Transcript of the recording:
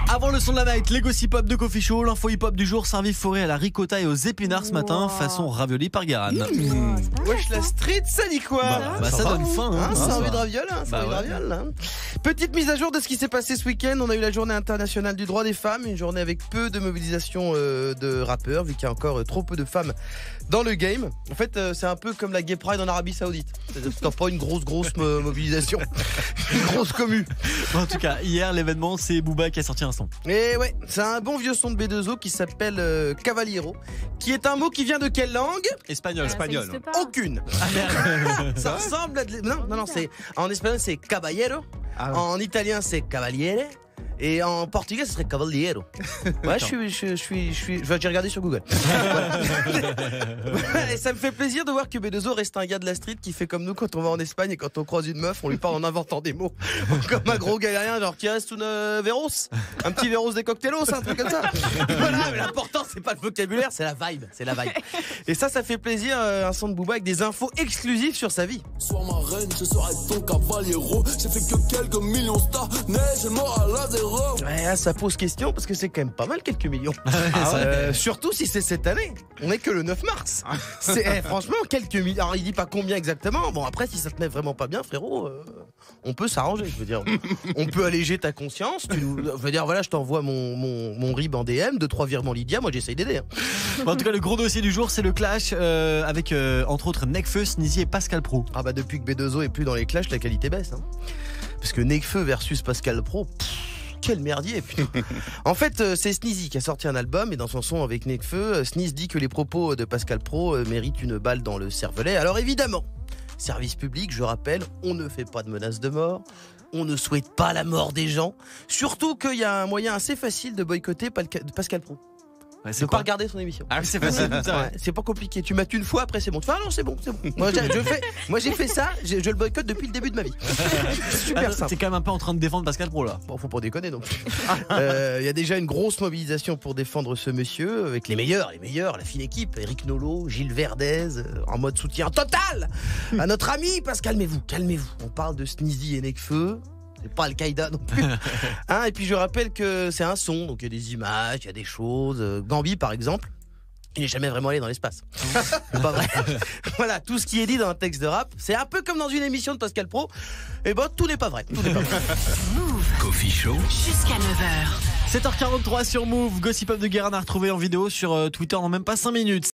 Avant le son de la night, les gossip hop de Coffee Show, l'info hip hop du jour servi forêt à la ricotta et aux épinards ce matin, façon ravioli par Guérin. Wesh la street, ça dit quoi? Ça donne faim. Ça a envie de raviole, Petite mise à jour de ce qui s'est passé ce week-end. On a eu la journée internationale du droit des femmes, une journée avec peu de mobilisation de rappeurs, vu qu'il y a encore trop peu de femmes dans le game. En fait, c'est un peu comme la Gay Pride en Arabie Saoudite. C'est-à-dire que t'as pas une grosse mobilisation, une grosse commu. En tout cas, hier, l'événement, c'est Booba qui a sorti un son. Et ouais, c'est un bon vieux son de B2O qui s'appelle Caballero, qui est un mot qui vient de quelle langue? Espagnol. Aucune. Ça ressemble à non, c'est en espagnol c'est caballero, en italien c'est cavaliere. Et en portugais, ce serait cavaliero. Ouais, j'ai regardé sur Google. Et ça me fait plaisir de voir que B2O reste un gars de la street qui fait comme nous quand on va en Espagne et quand on croise une meuf, on lui parle en inventant des mots. Comme un gros galérien, genre qui reste une véros. Un petit véros des cocktailos, un truc comme ça. Voilà, mais l'important, c'est pas le vocabulaire, c'est la vibe. Et ça fait plaisir, un son de Booba avec des infos exclusives sur sa vie. Sois ma reine, je serai ton cavaliero. J'ai fait que quelques millions de stars, neige et mort à la zéro. Ouais, ça pose question parce que c'est quand même pas mal quelques millions. Surtout si c'est cette année. On est que le 9 mars. Franchement, quelques millions. Alors il dit pas combien exactement. Bon après, si ça te met vraiment pas bien, frérot, on peut s'arranger. Je veux dire, on peut alléger ta conscience. Je veux dire, voilà, je t'envoie mon RIB en DM, 2-3 virements Lydia. Moi, j'essaye d'aider. En tout cas, le gros dossier du jour, c'est le clash avec entre autres Nekfeu, Sneezy et Pascal Pro. Ah bah depuis que B2O est plus dans les clashs, la qualité baisse. Parce que Nekfeu versus Pascal Pro. Quel merdier, putain. En fait, c'est Sneezy qui a sorti un album et dans son son avec Nekfeu, Sneezy dit que les propos de Pascal Pro méritent une balle dans le cervelet. Alors évidemment, service public, je rappelle, on ne fait pas de menaces de mort. On ne souhaite pas la mort des gens. Surtout qu'il y a un moyen assez facile de boycotter Pascal Pro. Ouais, de pas regarder son émission. Ah oui, c'est facile. Ouais, c'est pas compliqué. Tu mates une fois, après c'est bon. Tu fais, non, c'est bon. Moi j'ai fait ça, je le boycotte depuis le début de ma vie. Super simple. T'es quand même un peu en train de défendre Pascal Pro là. Bon, faut pas déconner donc. Il y a déjà une grosse mobilisation pour défendre ce monsieur avec les meilleurs, la fine équipe, Eric Nolot, Gilles Verdez, en mode soutien total à notre ami. Calmez-vous. On parle de Sneezy et Nekfeu. C'est pas Al-Qaïda non plus. Et puis je rappelle que c'est un son, donc il y a des images, il y a des choses. Gambi par exemple, il n'est jamais vraiment allé dans l'espace. C'est pas vrai. Voilà, tout ce qui est dit dans un texte de rap, c'est un peu comme dans une émission de Pascal Pro. Et tout n'est pas vrai. Move. Coffee Show. Jusqu'à 9h. 7h43 sur Move. Gossip Up de Guérin à retrouver en vidéo sur Twitter dans même pas 5 minutes.